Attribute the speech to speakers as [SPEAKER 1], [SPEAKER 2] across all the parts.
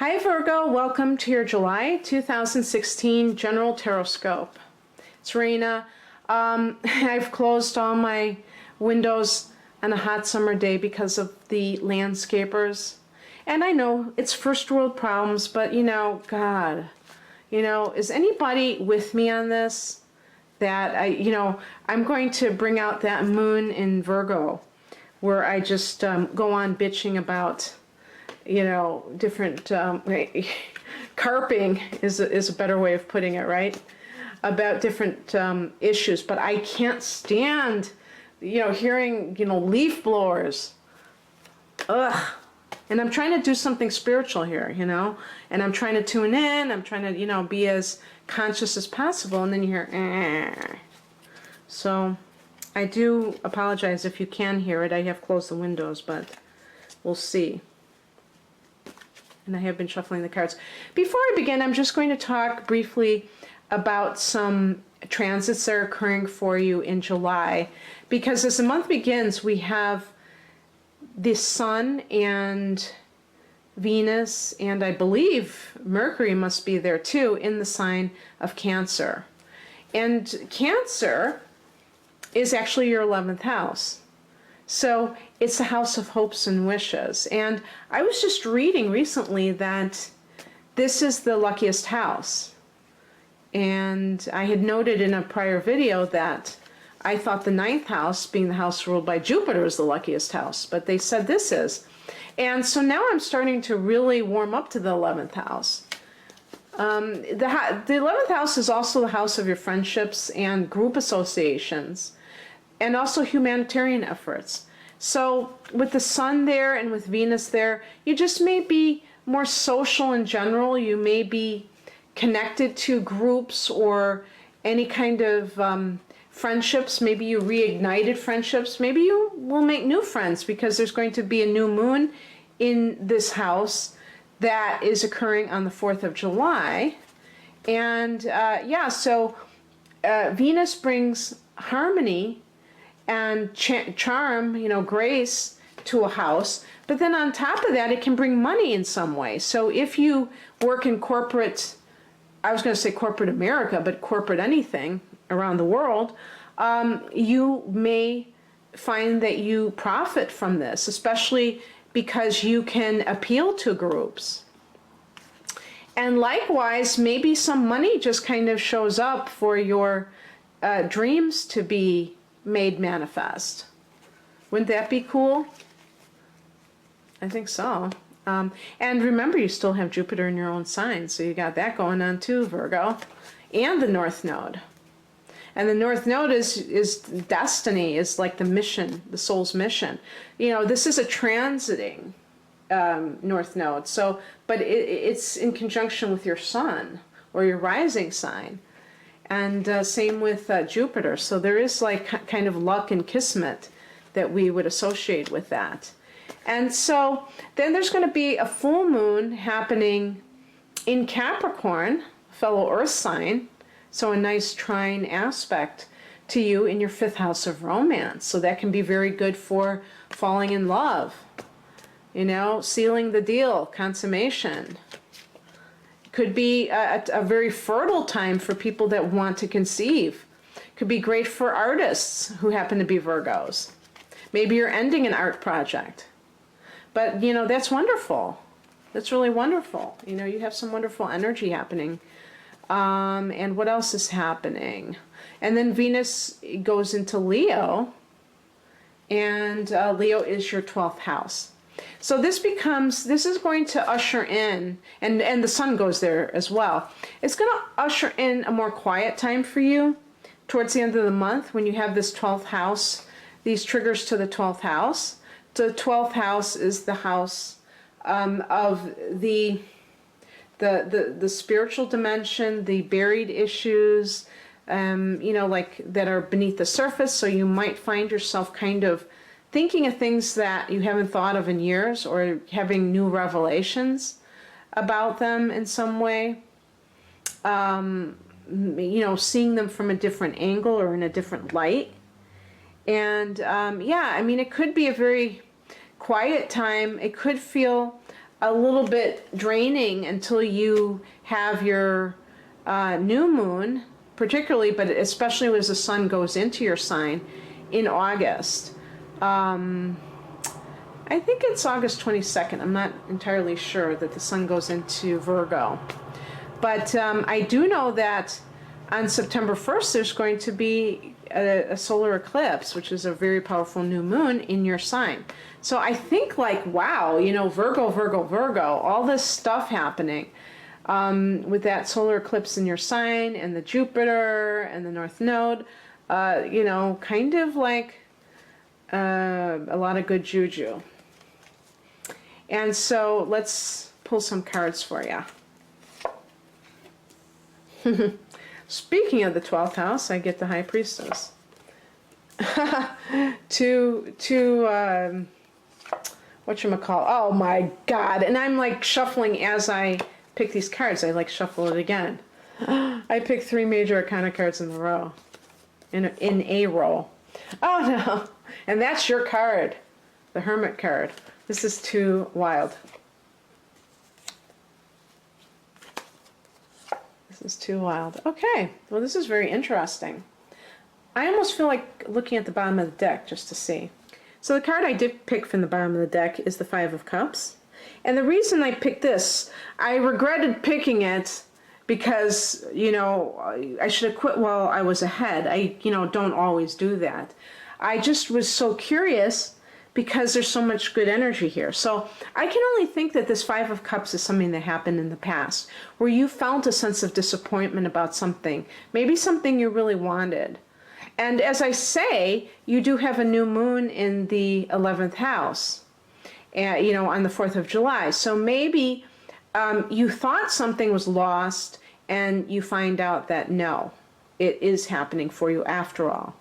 [SPEAKER 1] Hi Virgo, welcome to your July 2016 General Tarotscope. It's Rena. I've closed all my windows on a hot summer day because of the landscapers. And I know it's first world problems, but God, is anybody with me on this? That I'm going to bring out that moon in Virgo where I just go on bitching about different carping is a better way of putting it, right? About different issues, but I can't stand, hearing, leaf blowers. Ugh. And I'm trying to do something spiritual here, and I'm trying to tune in. I'm trying to, be as conscious as possible, and then you hear, eh. So I do apologize if you can hear it. I have closed the windows, but we'll see. And I have been shuffling the cards. Before I begin, I'm just going to talk briefly about some transits that are occurring for you in July. Because as the month begins, we have the Sun and Venus, and I believe Mercury must be there too, in the sign of Cancer. And Cancer is actually your 11th house. So it's the house of hopes and wishes. And I was just reading recently that this is the luckiest house. And I had noted in a prior video that I thought the 9th house, being the house ruled by Jupiter, is the luckiest house. But they said this is. And so now I'm starting to really warm up to the 11th house. The 11th house is also the house of your friendships and group associations, and also humanitarian efforts. So with the Sun there and with Venus there, you just may be more social in general. You may be connected to groups or any kind of friendships. Maybe you reignited friendships. Maybe you will make new friends because there's going to be a new moon in this house that is occurring on the 4th of July. And so Venus brings harmony and charm, grace to a house. But then on top of that, it can bring money in some way. So if you work in corporate, I was going to say corporate America, but corporate anything around the world, you may find that you profit from this, especially because you can appeal to groups. And likewise, maybe some money just kind of shows up for your dreams to be made manifest. Wouldn't that be cool? I think so. And remember, you still have Jupiter in your own sign, so you got that going on too, Virgo. And the North Node. And the North Node is destiny, is like the mission, the soul's mission. This is a transiting North Node. So, but it's in conjunction with your Sun or your rising sign. And same with Jupiter. So there is like kind of luck and kismet that we would associate with that. And so then there's going to be a full moon happening in Capricorn, fellow Earth sign. So a nice trine aspect to you in your 5th house of romance. So that can be very good for falling in love, sealing the deal, consummation. Could be a very fertile time for people that want to conceive. Could be great for artists who happen to be Virgos. Maybe you're ending an art project. But, that's wonderful. That's really wonderful. You have some wonderful energy happening. And what else is happening? And then Venus goes into Leo. And Leo is your 12th house. So this is going to usher in, and the Sun goes there as well. It's going to usher in a more quiet time for you towards the end of the month when you have this 12th house, these triggers to the 12th house. So the 12th house is the house of the spiritual dimension, the buried issues, like that are beneath the surface. So you might find yourself kind of thinking of things that you haven't thought of in years, or having new revelations about them in some way. Seeing them from a different angle or in a different light. And it could be a very quiet time. It could feel a little bit draining until you have your new moon, particularly, but especially as the sun goes into your sign in August. I think it's August 22nd. I'm not entirely sure that the sun goes into Virgo. But I do know that on September 1st, there's going to be a solar eclipse, which is a very powerful new moon in your sign. So I think like, wow, you know, Virgo, Virgo, Virgo, all this stuff happening with that solar eclipse in your sign and the Jupiter and the North Node, you know, kind of like a lot of good juju. And so let's pull some cards for you. Speaking of the 12th house, I get the High Priestess. Whatchamacall? Oh my God. And I'm like shuffling as I pick these cards. I like shuffle it again. I picked 3 major arcana cards in a row. In a row. Oh no. And that's your card. The Hermit card. This is too wild. This is too wild. Okay. Well, this is very interesting. I almost feel like looking at the bottom of the deck just to see. So the card I did pick from the bottom of the deck is the Five of Cups. And the reason I picked this, I regretted picking it because, you know, I should have quit while I was ahead. I, you know, don't always do that. I just was so curious because there's so much good energy here. So I can only think that this Five of Cups is something that happened in the past, where you felt a sense of disappointment about something, maybe something you really wanted. And as I say, you do have a new moon in the 11th house, you know, on the 4th of July. So maybe you thought something was lost and you find out that no, it is happening for you after all.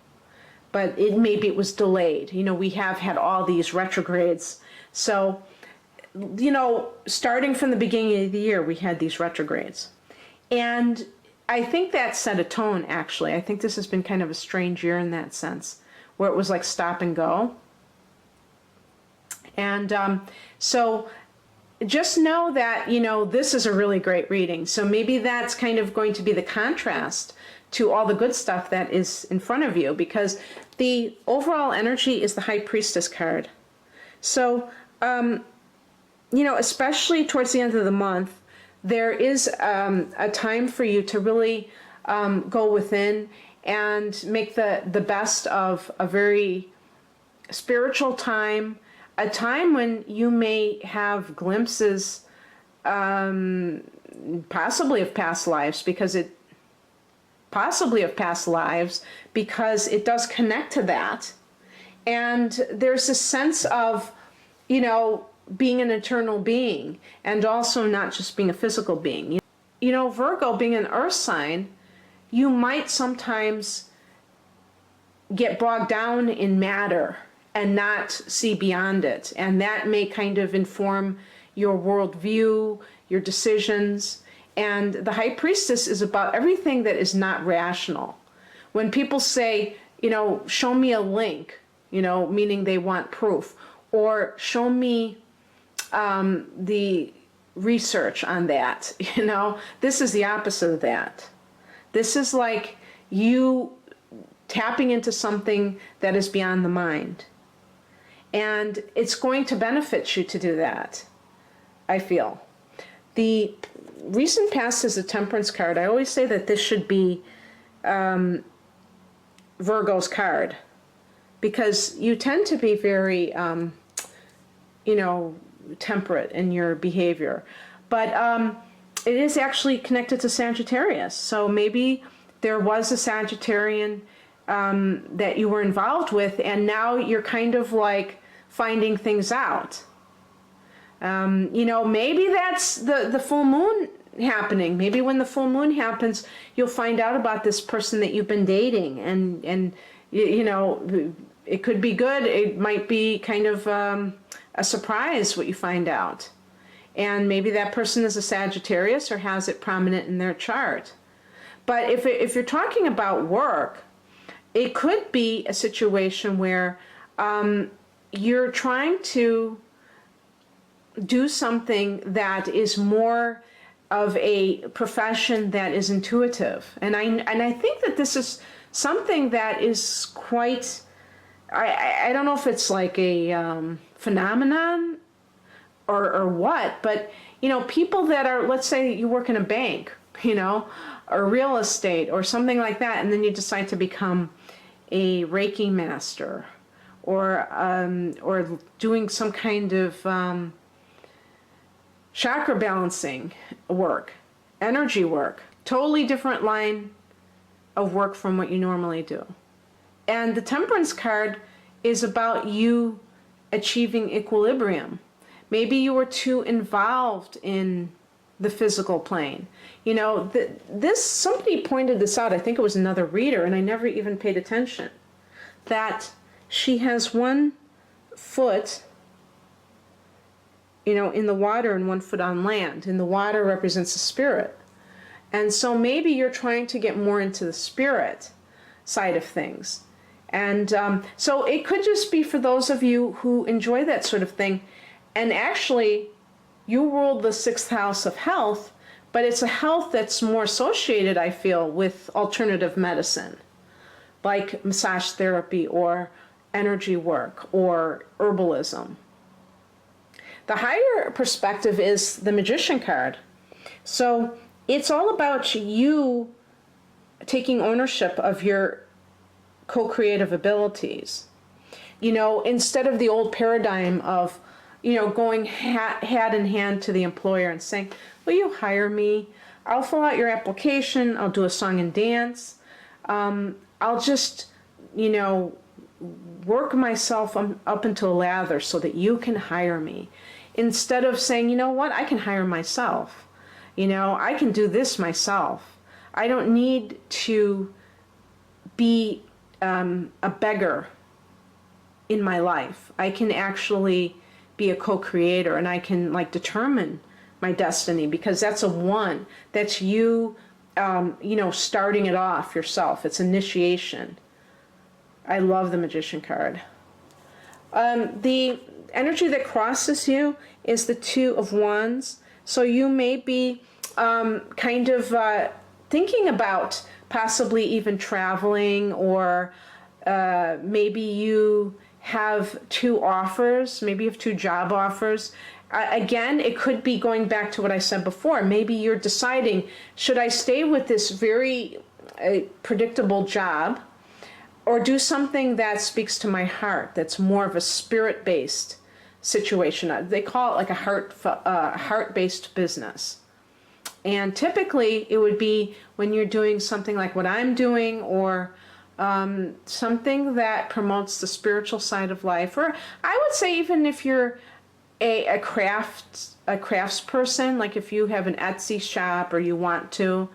[SPEAKER 1] But maybe it was delayed. You know, we have had all these retrogrades. So, you know, starting from the beginning of the year, we had these retrogrades. And I think that set a tone, actually. I think this has been kind of a strange year in that sense, where it was like stop and go. And so just know that, you know, this is a really great reading. So maybe that's kind of going to be the contrast to all the good stuff that is in front of you, because the overall energy is the High Priestess card. So, you know, especially towards the end of the month, there is a time for you to really go within and make the best of a very spiritual time, a time when you may have glimpses possibly of past lives, because it does connect to that. And there's a sense of, you know, being an eternal being, and also not just being a physical being. You know, Virgo being an earth sign, you might sometimes get bogged down in matter and not see beyond it. And that may kind of inform your worldview, your decisions. And the High Priestess is about everything that is not rational. When people say, you know, show me a link, you know, meaning they want proof, or show me the research on that, you know, this is the opposite of that. This is like you tapping into something that is beyond the mind. And it's going to benefit you to do that, I feel. The recent past is a Temperance card. I always say that this should be Virgo's card, because you tend to be very, you know, temperate in your behavior. But it is actually connected to Sagittarius. So maybe there was a Sagittarian that you were involved with, and now you're kind of like finding things out. You know, maybe that's the full moon happening. Maybe when the full moon happens, you'll find out about this person that you've been dating, and you know, it could be good. It might be kind of a surprise what you find out. And maybe that person is a Sagittarius or has it prominent in their chart. But if you're talking about work, it could be a situation where you're trying to do something that is more of a profession that is intuitive. And I think that this is something that is quite, I don't know if it's like a phenomenon or what, but people that are, let's say you work in a bank, or real estate or something like that, and then you decide to become a Reiki master, or doing some kind of chakra balancing work, energy work, totally different line of work from what you normally do. And the Temperance card is about you achieving equilibrium. Maybe you were too involved in the physical plane. Somebody pointed this out, I think it was another reader, and I never even paid attention, that she has one foot in the water and one foot on land. And the water represents the spirit. And so maybe you're trying to get more into the spirit side of things. And so it could just be for those of you who enjoy that sort of thing. And actually, you ruled the 6th house of health, but it's a health that's more associated, I feel, with alternative medicine, like massage therapy or energy work or herbalism. The higher perspective is the Magician card. So it's all about you taking ownership of your co-creative abilities. Instead of the old paradigm of, going hat in hand to the employer and saying, will you hire me? I'll fill out your application. I'll do a song and dance. I'll just, work myself up into a lather so that you can hire me. Instead of saying, what, I can hire myself. I can do this myself. I don't need to be a beggar in my life. I can actually be a co-creator, and I can determine my destiny, because that's a one. That's you, starting it off yourself. It's initiation. I love the Magician card. The energy that crosses you is the 2 of Wands. So you may be thinking about possibly even traveling, or maybe you have 2 offers, maybe you have 2 job offers. Again, it could be going back to what I said before. Maybe you're deciding, should I stay with this very predictable job, or do something that speaks to my heart, that's more of a spirit-based situation. They call it like a heart-based business. And typically it would be when you're doing something like what I'm doing, or something that promotes the spiritual side of life. Or I would say even if you're a craftsperson, like if you have an Etsy shop or you want to,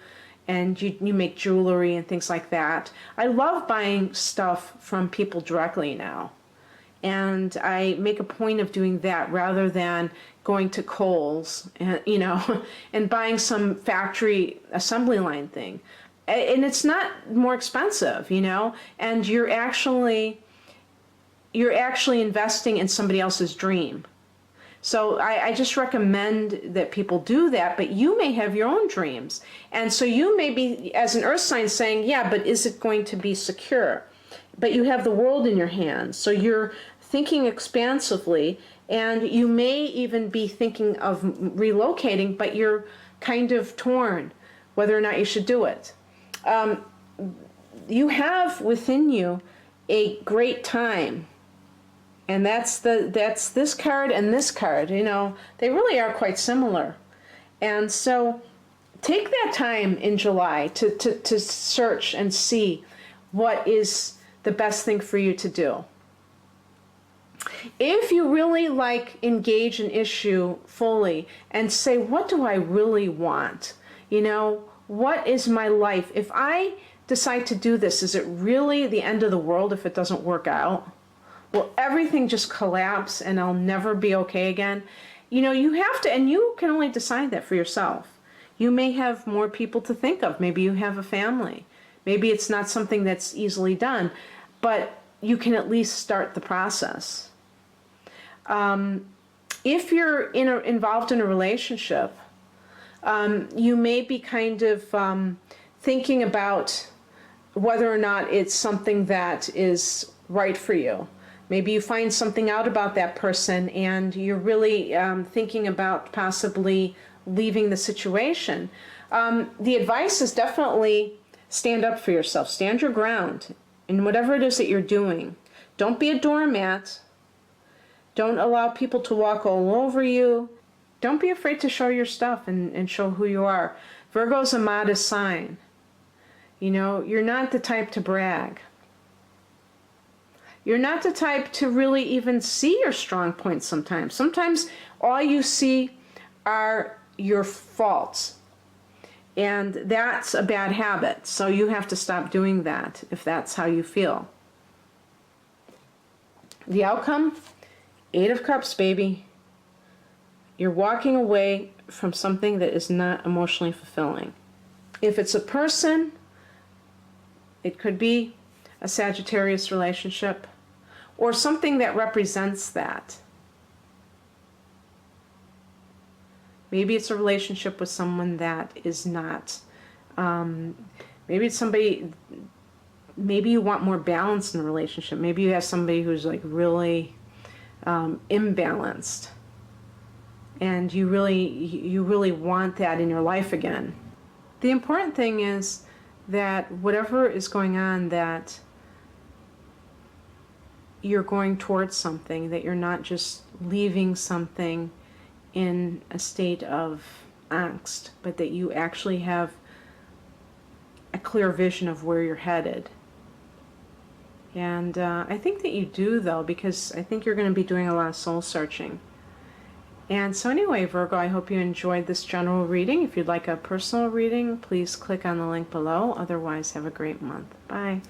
[SPEAKER 1] and you make jewelry and things like that. I love buying stuff from people directly now. And I make a point of doing that rather than going to Kohl's and, and buying some factory assembly line thing. And it's not more expensive, and you're actually investing in somebody else's dream. So I just recommend that people do that, but you may have your own dreams. And so you may be, as an earth sign, saying, yeah, but is it going to be secure? But you have the world in your hands. So you're thinking expansively, and you may even be thinking of relocating, but you're kind of torn whether or not you should do it. You have within you a great time. And that's this card and this card, they really are quite similar. And so take that time in July to search and see what is the best thing for you to do. If you really engage an issue fully and say, what do I really want? What is my life? If I decide to do this, is it really the end of the world if it doesn't work out? Will everything just collapse and I'll never be okay again? You have to, and you can only decide that for yourself. You may have more people to think of. Maybe you have a family. Maybe it's not something that's easily done, but you can at least start the process. if you're involved in a relationship, you may be kind of thinking about whether or not it's something that is right for you. Maybe you find something out about that person and you're really thinking about possibly leaving the situation. The advice is definitely stand up for yourself. Stand your ground in whatever it is that you're doing. Don't be a doormat. Don't allow people to walk all over you. Don't be afraid to show your stuff and show who you are. Virgo's a modest sign. You know, you're not the type to brag. You're not the type to really even see your strong points sometimes. Sometimes all you see are your faults. And that's a bad habit. So you have to stop doing that if that's how you feel. The outcome? 8 of Cups, baby. You're walking away from something that is not emotionally fulfilling. If it's a person, it could be a Sagittarius relationship or something that represents that. Maybe it's a relationship with someone that is not, maybe it's somebody, maybe you want more balance in a relationship. Maybe you have somebody who's like really imbalanced and you really want that in your life again. The important thing is that whatever is going on, that you're going towards something, that you're not just leaving something in a state of angst, but that you actually have a clear vision of where you're headed. And I think that you do, though, because I think you're going to be doing a lot of soul searching. And so anyway, Virgo, I hope you enjoyed this general reading. If you'd like a personal reading, please click on the link below. Otherwise, have a great month. Bye.